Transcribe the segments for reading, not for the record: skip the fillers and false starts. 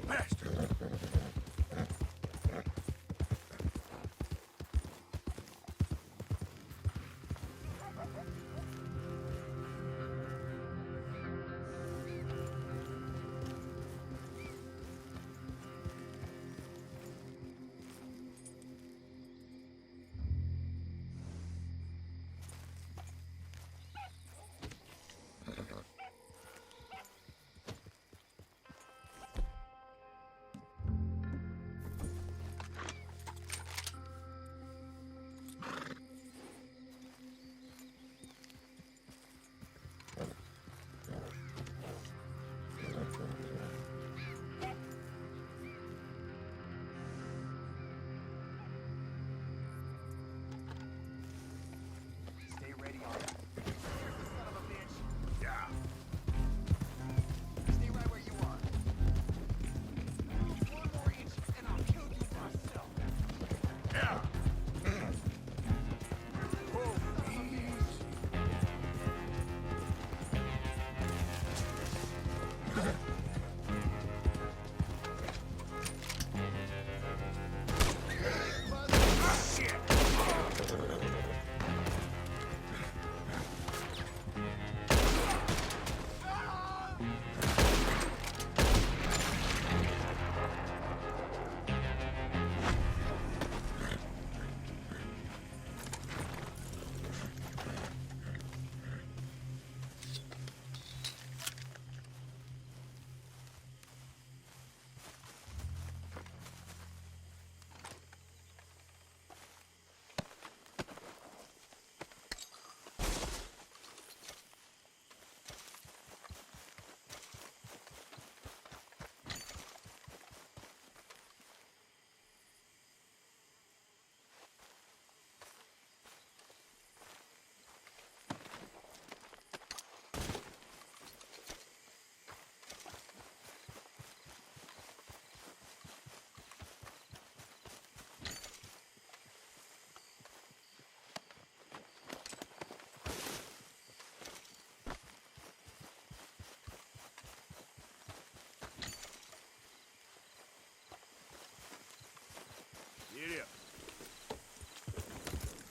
bastard! Stay ready on that. Son of a bitch. Yeah. Stay right where you are. One more inch and I'll kill you myself. Yeah.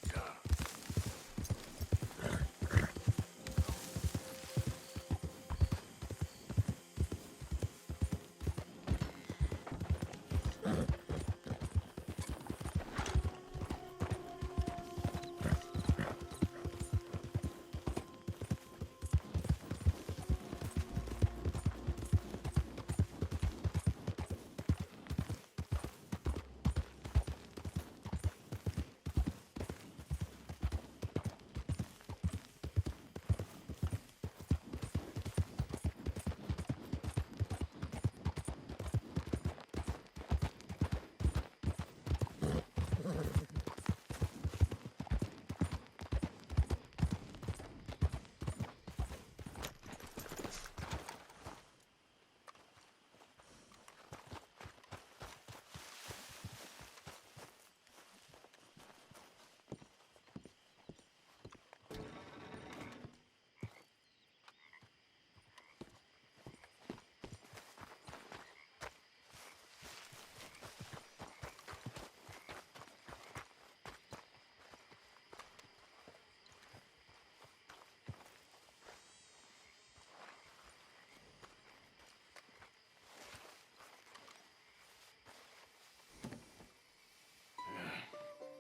Get up.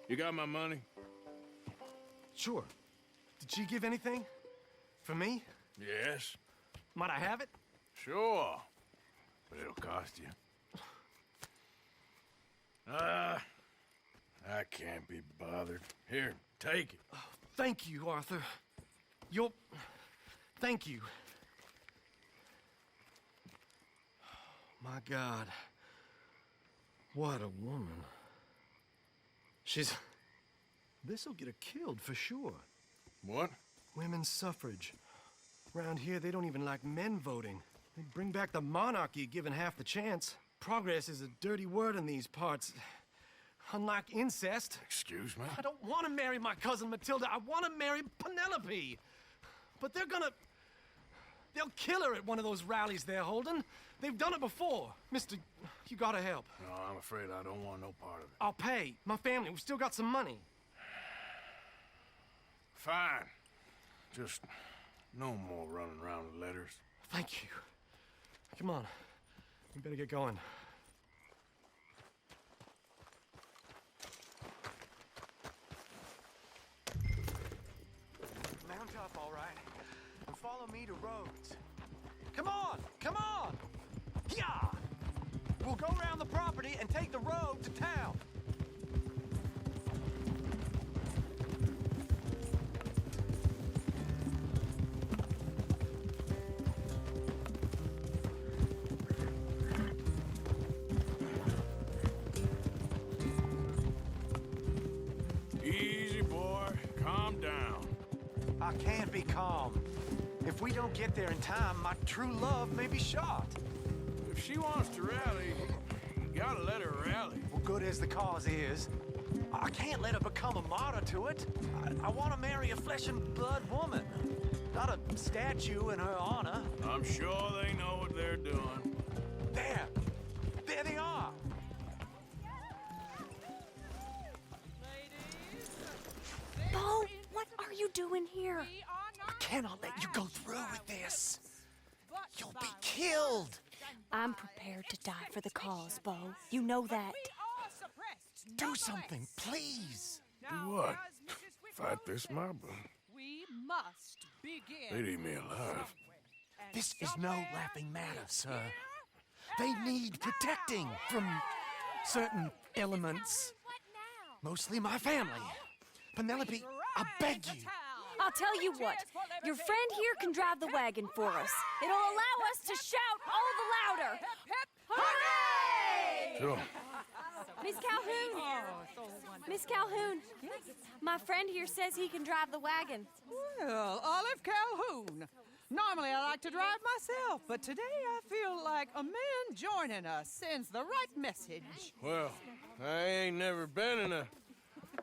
You got my money? Sure. Did she give anything? For me? Yes. Might I have it? Sure. But it'll cost you. I can't be bothered. Here, take it. Thank you, Arthur. You'll... Thank you. My God. What a woman. She's... This'll get her killed for sure. What? Women's suffrage. Around here, they don't even like men voting. They'd bring back the monarchy given half the chance. Progress is a dirty word in these parts. Unlike incest. Excuse me? I don't want to marry my cousin Matilda. I want to marry Penelope. But they're They'll kill her at one of those rallies they're holding. They've done it before. Mister, you gotta help. No, I'm afraid I don't want no part of it. I'll pay. My family, we've still got some money. Fine. Just no more running around with letters. Thank you. Come on. We better get going. Mount up, all right? And follow me to Rhodes. Come on! Come on! Yeah! We'll go around the property and take the road to town. Easy, boy. Calm down. I can't be calm. If we don't get there in time, my true love may be shot. If she wants to rally, you gotta let her rally. Well, good as the cause is, I can't let her become a martyr to it. I want to marry a flesh and blood woman, not a statue in her honor. I'm sure they know what they're doing. There! There they are! Bo, what are you doing here? I cannot let you go through with this. You'll be killed. I'm prepared to die for the cause, Bo. You know that. Do something, please. Do what? Fight this mob? We must begin. They'd eat me alive. This is no laughing matter, sir. They need protecting from certain elements. Mostly my family. Penelope, I beg you. I'll tell you what. Your friend here can drive the wagon for us. It'll allow us to shout all the louder. Hooray! Sure. Miss Calhoun! Miss Calhoun, my friend here says he can drive the wagon. Well, Olive Calhoun. Normally I like to drive myself, but today I feel like a man joining us sends the right message. Well, I ain't never been in a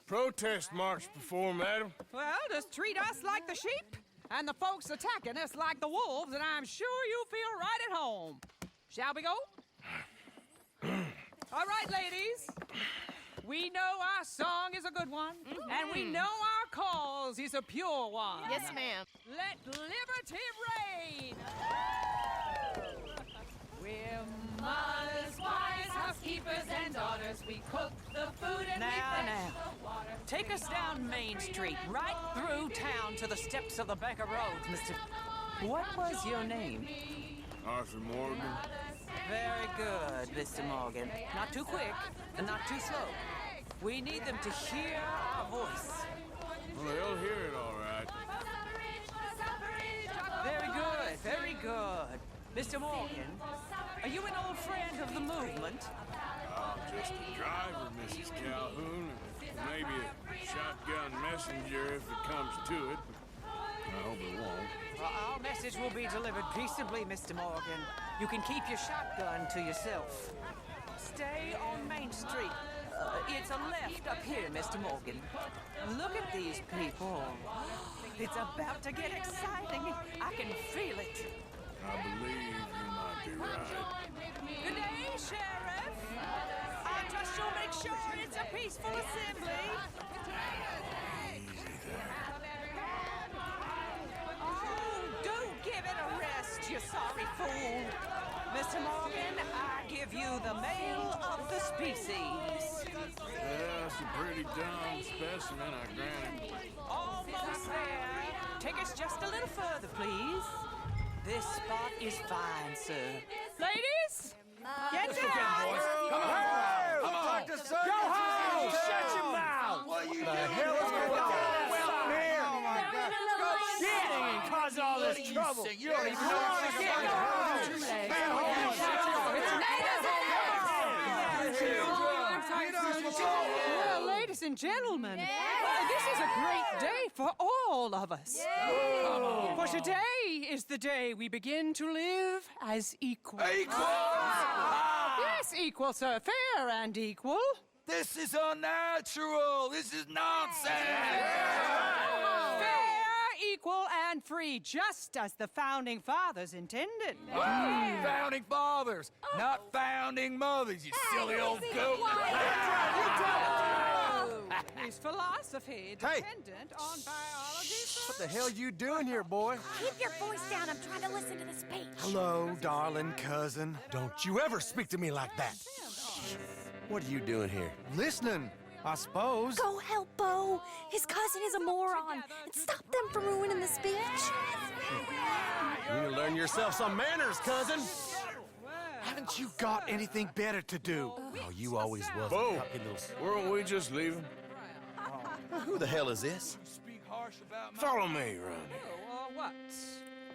protest march before, madam. Well, just treat us like the sheep, and the folks attacking us like the wolves, and I'm sure you'll feel right at home. Shall we go? All right, ladies. We know our song is a good one, and we know our cause is a pure one. Yes, ma'am. Let liberty reign! We're mothers, wives, housekeepers, and daughters. We cook the food and we fetch the water. Take us down Main Street, right through town to the steps of the Becker Road, Mr. What was your name? Arthur Morgan. Very good, Mr. Morgan. Not too quick and not too slow. We need them to hear our voice. Well, they'll hear it all right. Very good, very good. Mr. Morgan, are you an old friend of the movement? I'm just a driver, Mrs. Calhoun, and maybe a shotgun messenger if it comes to it, but I hope it won't. Our message will be delivered peaceably, Mr. Morgan. You can keep your shotgun to yourself. Stay on Main Street. It's a left up here, Mr. Morgan. Look at these people. It's about to get exciting. I can feel it. I believe you might be right. Good day, Sheriff. I trust you'll make sure it's a peaceful assembly. Oh, do give it a rest, you sorry fool. Mr. Morgan, I give you the male of the species. Yeah, it's a pretty dumb specimen, I grant it. Almost there. Take us just a little further, please. This spot is fine, sir. Ladies, get down! Come on! Go home! Shut your mouth! What are you doing? The hell is going on? Well, here! Oh, my God. Go and cause all this trouble. You don't even know what you're doing. Go Well, ladies and gentlemen, this is a great day for all of us. For today is the day we begin to live as equals. Equal! Yes, equal, sir. Fair and equal. This is unnatural. This is nonsense. Fair, equal and free, just as the Founding Fathers intended. Founding fathers, not founding mothers, you silly old goat. Is philosophy dependent on biology? What the hell you doing here, boy? Keep your voice down. I'm trying to listen to the speech. Hello, darling cousin. Don't you ever speak to me like that. What are you doing here? Listening, I suppose. Go help Bo. His cousin is a moron. And stop them from ruining the speech. You need to learn yourself some manners, cousin. Haven't you got anything better to do? Oh, you always was. Bo, a little... weren't we just leaving? Who the hell is this? Follow me around here. What?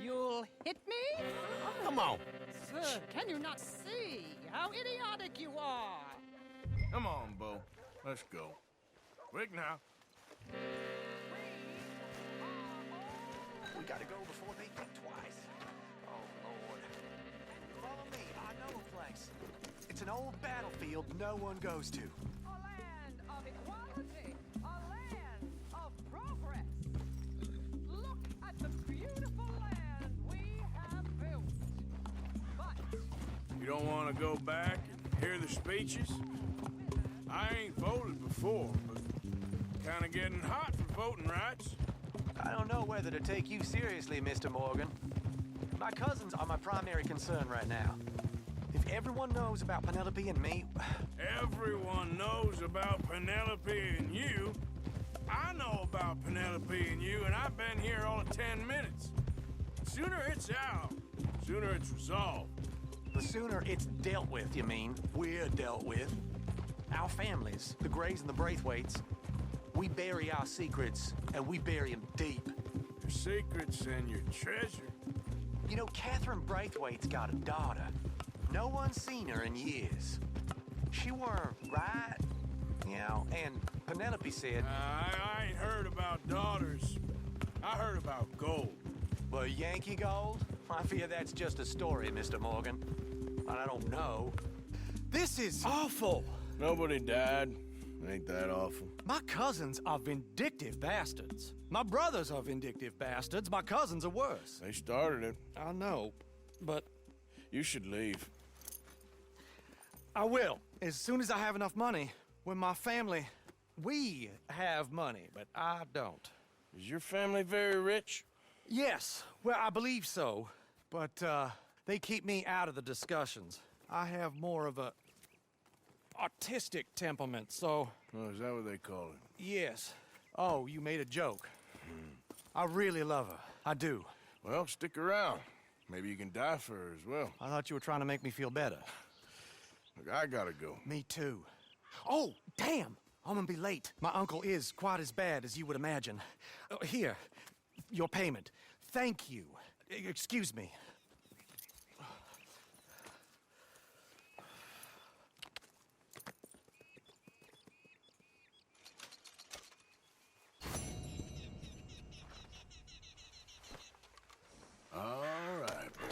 You'll hit me? Come on. Sir, can you not see how idiotic you are? Come on, Bo. Let's go. Quick now. We gotta go before they think twice. Oh, Lord. Follow me. I know a place. It's an old battlefield no one goes to. A land of equality, a land of progress. Look at the beautiful land we have built. But You don't want to go back and hear the speeches? I ain't voted before, but kind of getting hot for voting rights. I don't know whether to take you seriously, Mr. Morgan. My cousins are my primary concern right now. If everyone knows about Penelope and me... Everyone knows about Penelope and you. I know about Penelope and you, and I've been here all of 10 minutes. Sooner it's out, sooner it's resolved. The sooner it's dealt with, you mean, we're dealt with. Our families, the Greys and the Braithwaites, we bury our secrets, and we bury them deep. Your secrets and your treasure. You know, Catherine Braithwaite's got a daughter. No one's seen her in years. She weren't right, you know, and Penelope said... I ain't heard about daughters. I heard about gold. Well, Yankee gold? I fear that's just a story, Mr. Morgan. I don't know. This is awful. Nobody died. Ain't that awful? My cousins are vindictive bastards. My brothers are vindictive bastards. My cousins are worse. They started it. I know, but You should leave. I will. As soon as I have enough money. When my family... We have money, but I don't. Is your family very rich? Yes, well, I believe so. But, they keep me out of the discussions. I have more of a... artistic temperament, so... Oh, is that what they call it? Yes. Oh, you made a joke. I really love her. I do. Well, stick around. Maybe you can die for her as well. I thought you were trying to make me feel better. Look, I gotta go. Me too. Oh, damn! I'm gonna be late. My uncle is quite as bad as you would imagine. Here, your payment. Thank you. Excuse me. All right, boy.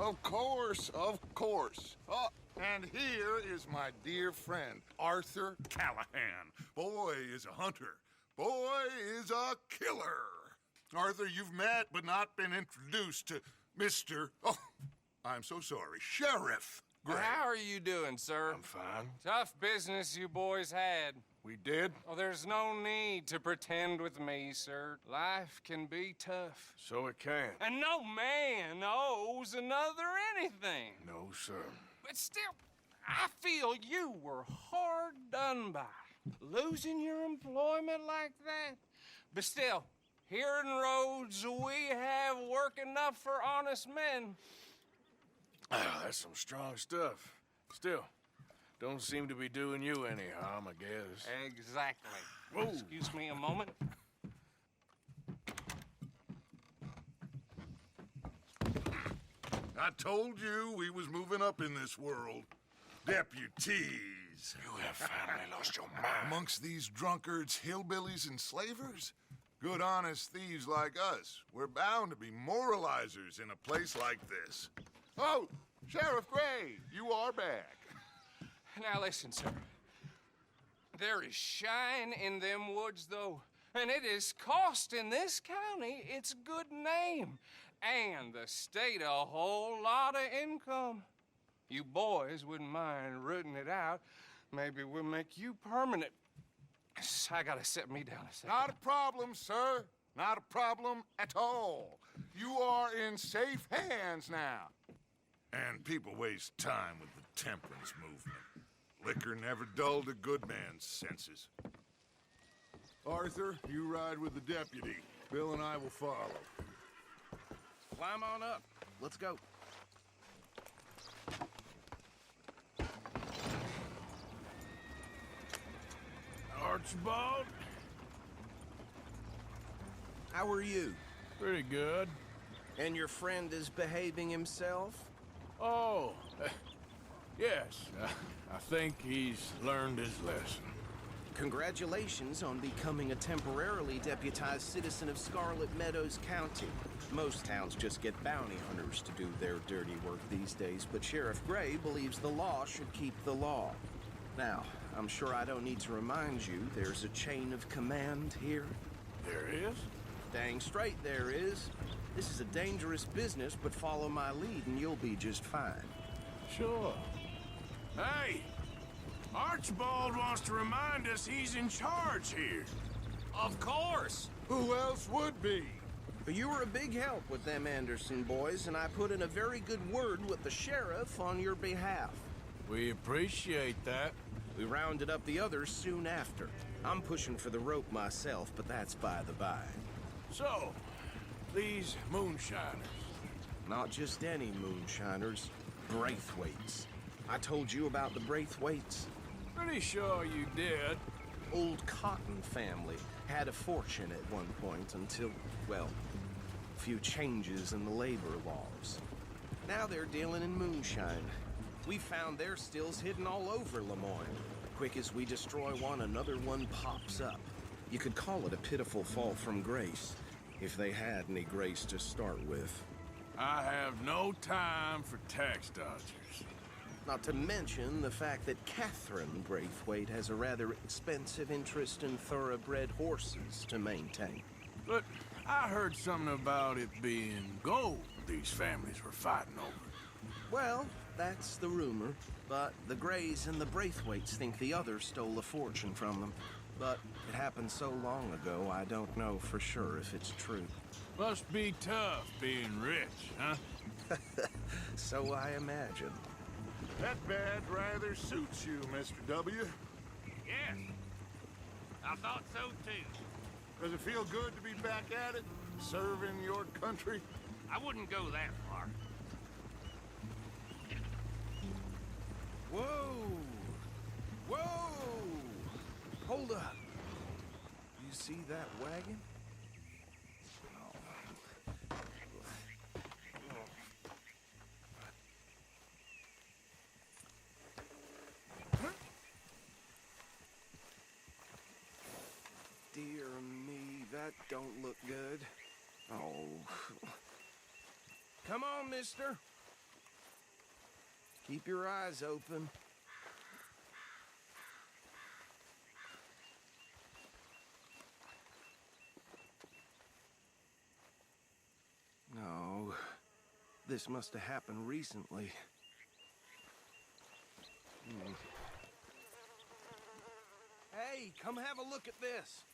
Of course, of course. Oh, and here is my dear friend, Arthur Callahan. Boy is a hunter. Boy is a killer. Arthur, you've met but not been introduced to Mr. Oh, I'm so sorry, Sheriff Gray. How are you doing, sir? I'm fine. Tough business you boys had. We did? Oh, there's no need to pretend with me, sir. Life can be tough. So it can. And no man owes another anything. No, sir. But still, I feel you were hard done by. Losing your employment like that. But still, here in Rhodes, we have work enough for honest men. Ah, that's some strong stuff. Still, don't seem to be doing you any harm, I guess. Exactly. Whoa. Excuse me a moment. I told you we was moving up in this world. Deputies. You have finally lost your mind. Amongst these drunkards, hillbillies, and slavers? Good, honest thieves like us. We're bound to be moralizers in a place like this. Oh, Sheriff Gray, you are back. Now listen, sir. There is shine in them woods, though, and it is costing this county its good name and the state a whole lot of income. You boys wouldn't mind rooting it out. Maybe we'll make you permanent. I gotta set me down a second. Not a problem, sir. Not a problem at all. You are in safe hands now. And people waste time with the temperance movement. Liquor never dulled a good man's senses. Arthur, you ride with the deputy. Bill and I will follow. Climb on up. Let's go. Archibald? How are you? Pretty good. And your friend is behaving himself? Oh, yes. I think he's learned his lesson. Congratulations on becoming a temporarily deputized citizen of Scarlet Meadows County. Most towns just get bounty hunters to do their dirty work these days, but Sheriff Gray believes the law should keep the law. Now, I'm sure I don't need to remind you there's a chain of command here. There is? Dang straight there is. This is a dangerous business, but follow my lead and you'll be just fine. Sure. Hey! Archibald wants to remind us he's in charge here. Of course! Who else would be? But you were a big help with them Anderson boys, and I put in a very good word with the sheriff on your behalf. We appreciate that. We rounded up the others soon after. I'm pushing for the rope myself, but that's by the by. So, these moonshiners. Not just any moonshiners, Braithwaites. I told you about the Braithwaites. Pretty sure you did. Old Cotton family had a fortune at one point until, well, a few changes in the labor laws. Now they're dealing in moonshine. We found their stills hidden all over Lemoyne. Quick as we destroy one, another one pops up. You could call it a pitiful fall from grace, if they had any grace to start with. I have no time for tax dodgers. Not to mention the fact that Catherine Braithwaite has a rather expensive interest in thoroughbred horses to maintain. But I heard something about it being gold these families were fighting over. Well, that's the rumor, but the Grays and the Braithwaites think the others stole a fortune from them. But it happened so long ago, I don't know for sure if it's true. Must be tough being rich, huh? So I imagine. That badge rather suits you, Mr. W. Yes. I thought so, too. Does it feel good to be back at it, serving your country? I wouldn't go that far. Whoa! Whoa! Hold up. You see that wagon? Dear me, that don't look good. Oh. Come on, mister. Keep your eyes open. No, this must have happened recently. Hey, come have a look at this.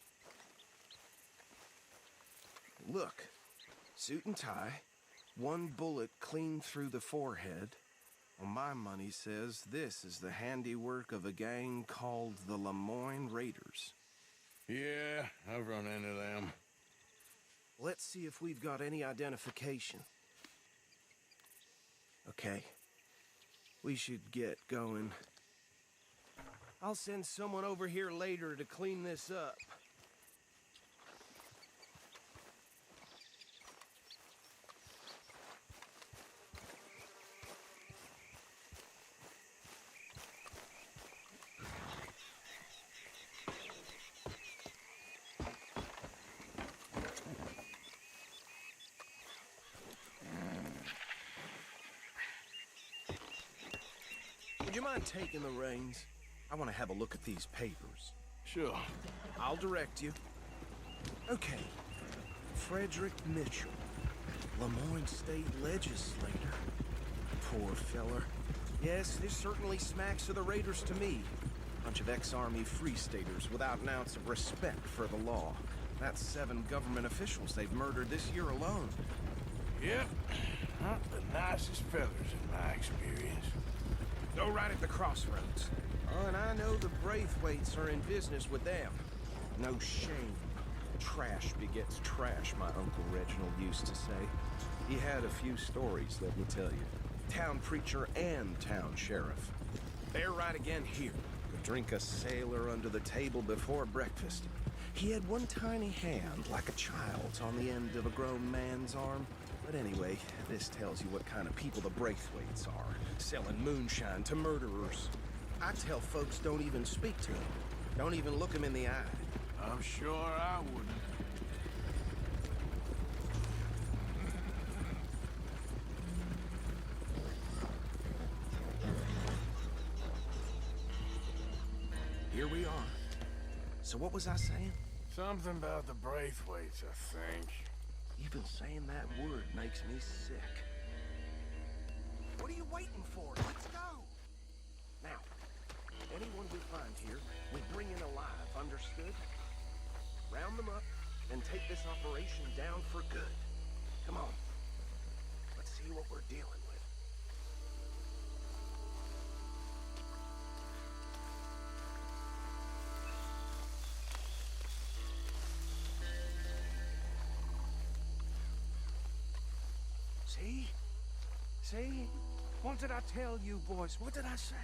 Look, suit and tie, one bullet clean through the forehead. Well, my money says this is the handiwork of a gang called the Lemoyne Raiders. Yeah, I've run into them. Let's see if we've got any identification. Okay. We should get going. I'll send someone over here later to clean this up. Would you mind taking the reins? I want to have a look at these papers. Sure. I'll direct you. Okay. Frederick Mitchell, Lemoyne State Legislator. Poor feller. Yes, this certainly smacks of the Raiders to me. Bunch of ex-Army Free Staters without an ounce of respect for the law. That's 7 government officials they've murdered this year alone. Yep. Not the nicest fellas in my experience. Go right at the crossroads. Oh, and I know the Braithwaites are in business with them. No shame. Trash begets trash, my Uncle Reginald used to say. He had a few stories, let me tell you. Town preacher and town sheriff. They're right again here. Could drink a sailor under the table before breakfast. He had one tiny hand, like a child's, on the end of a grown man's arm. But anyway, this tells you what kind of people the Braithwaites are. Selling moonshine to murderers. I tell folks don't even speak to them. Don't even look them in the eye. I'm sure I wouldn't. Here we are. So what was I saying? Something about the Braithwaites, I think. Even saying that word makes me sick. What are you waiting for? Let's go! Now, anyone we find here, we bring in alive, understood? Round them up, and take this operation down for good. Come on. Let's see what we're dealing with. See? See? What did I tell you, boys? What did I say?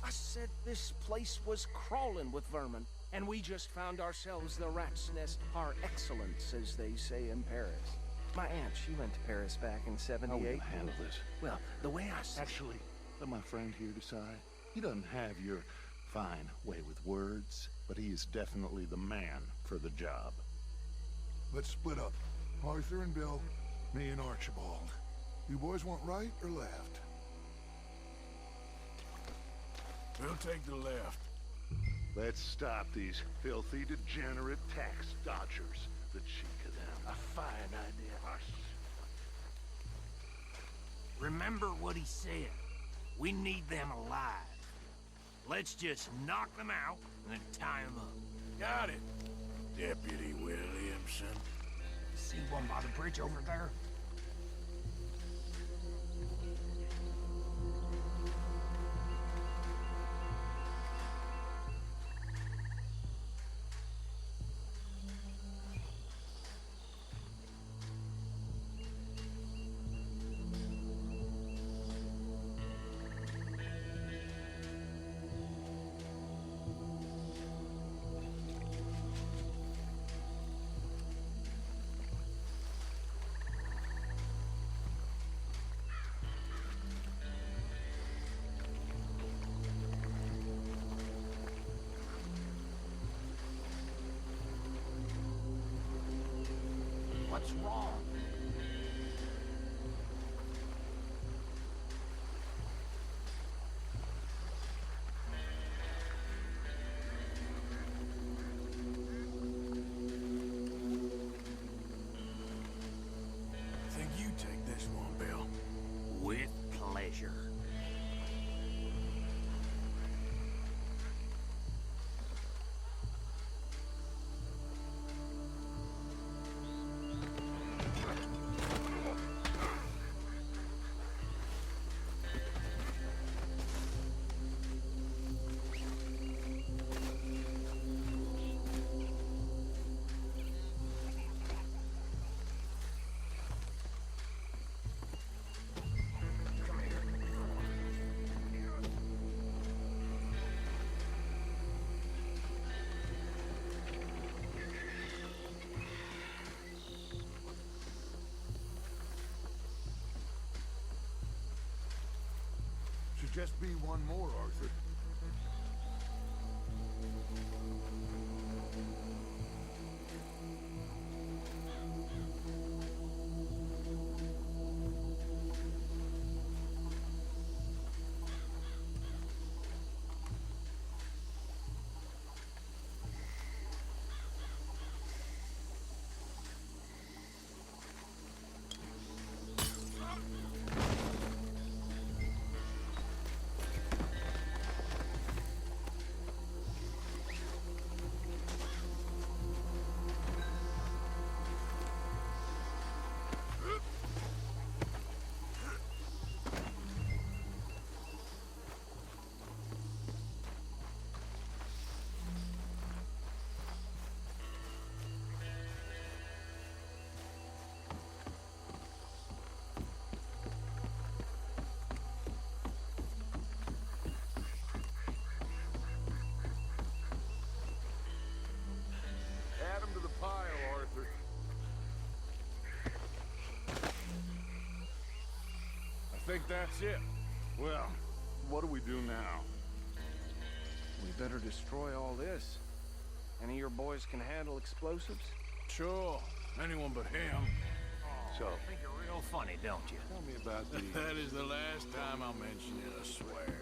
I said this place was crawling with vermin, and we just found ourselves the rat's nest par excellence, as they say in Paris. My aunt, she went to Paris back in '78. How will you handle this? Well, the way I... Actually, let my friend here decide. He doesn't have your fine way with words, but he is definitely the man for the job. Let's split up. Arthur and Bill, me and Archibald. You boys want right or left? We'll take the left. Let's stop these filthy, degenerate tax dodgers. The cheek of them. A fine idea. Hush. Remember what he said. We need them alive. Let's just knock them out and then tie them up. Got it, Deputy Williamson. See one by the bridge over there? What's wrong? just be one more, Arthur. Add 'em to the pile, Arthur. I think that's it. Well, what do we do now? We better destroy all this. Any of your boys can handle explosives? Sure. Anyone but him. So, think you're real funny, don't you? Tell me about the... That is the last time I'll mention it, I swear.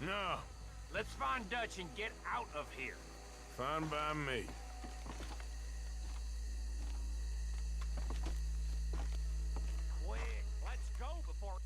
No. Let's find Dutch and get out of here. Fine by me. Quick, let's go before...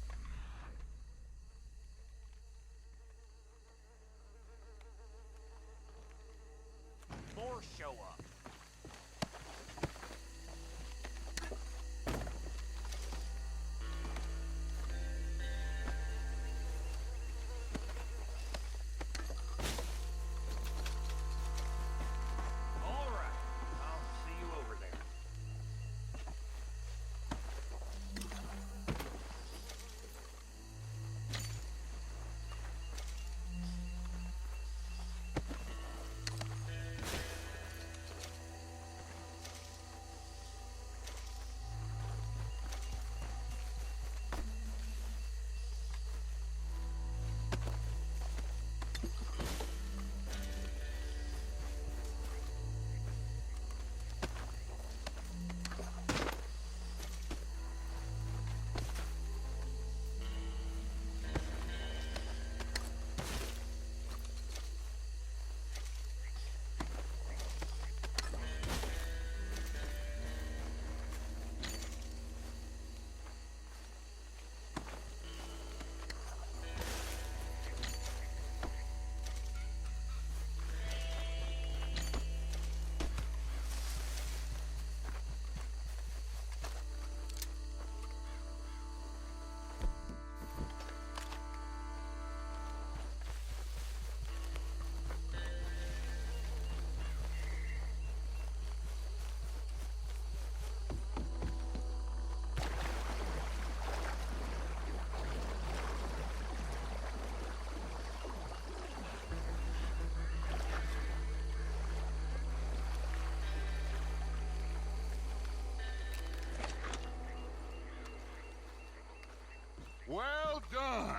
Well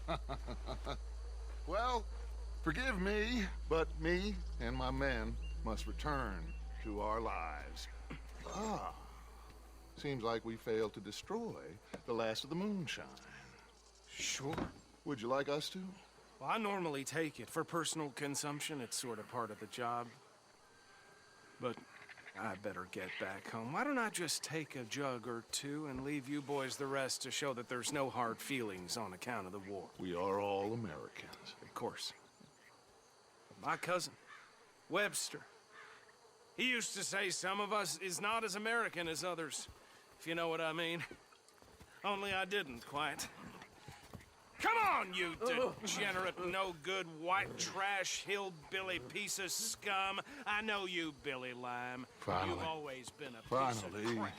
done. Well, forgive me, but me and my men must return to our lives. Ah. Seems like we failed to destroy the last of the moonshine. Sure. Would you like us to? Well, I normally take it. For personal consumption, it's sort of part of the job. But I better get back home. Why don't I just take a jug or two and leave you boys the rest to show that there's no hard feelings on account of the war? We are all Americans. Of course. My cousin, Webster, he used to say some of us is not as American as others, if you know what I mean. Only I didn't quite. Come on, you degenerate, no-good, white trash, hillbilly piece of scum. I know you, Billy Lime. Finally. You've always been a piece of crap.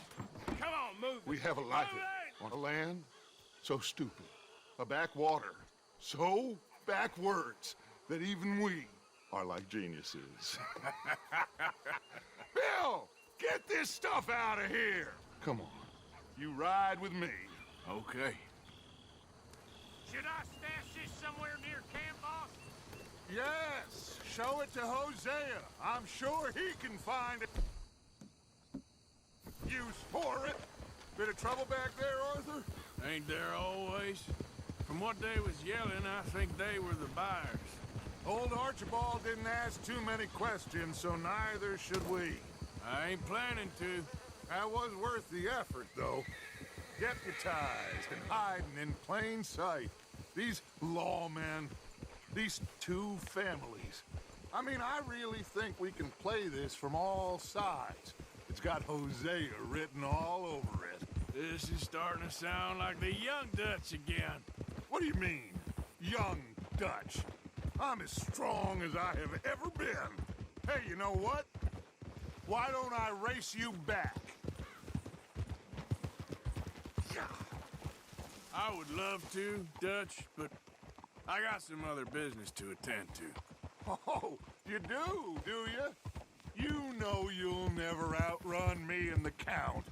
Come on, move it. We have a life on a land so stupid, a backwater so backwards that even we are like geniuses. Bill, get this stuff out of here. Come on, you ride with me. Okay. Should I stash this somewhere near camp, boss? Yes, show it to Hosea. I'm sure he can find use for it. Bit of trouble back there, Arthur? Ain't there always? From what they was yelling, I think they were the buyers. Old Archibald didn't ask too many questions, so neither should we. I ain't planning to. That was worth the effort, though. Deputized and hiding in plain sight. These lawmen, these two families. I mean, I really think we can play this from all sides. It's got Hosea written all over it. This is starting to sound like the Young Dutch again. What do you mean, Young Dutch? I'm as strong as I have ever been. Hey, you know what? Why don't I race you back? I would love to, Dutch, but I got some other business to attend to. Oh, you do you? You know you'll never outrun me and the Count.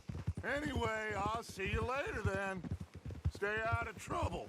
Anyway, I'll see you later then. Stay out of trouble.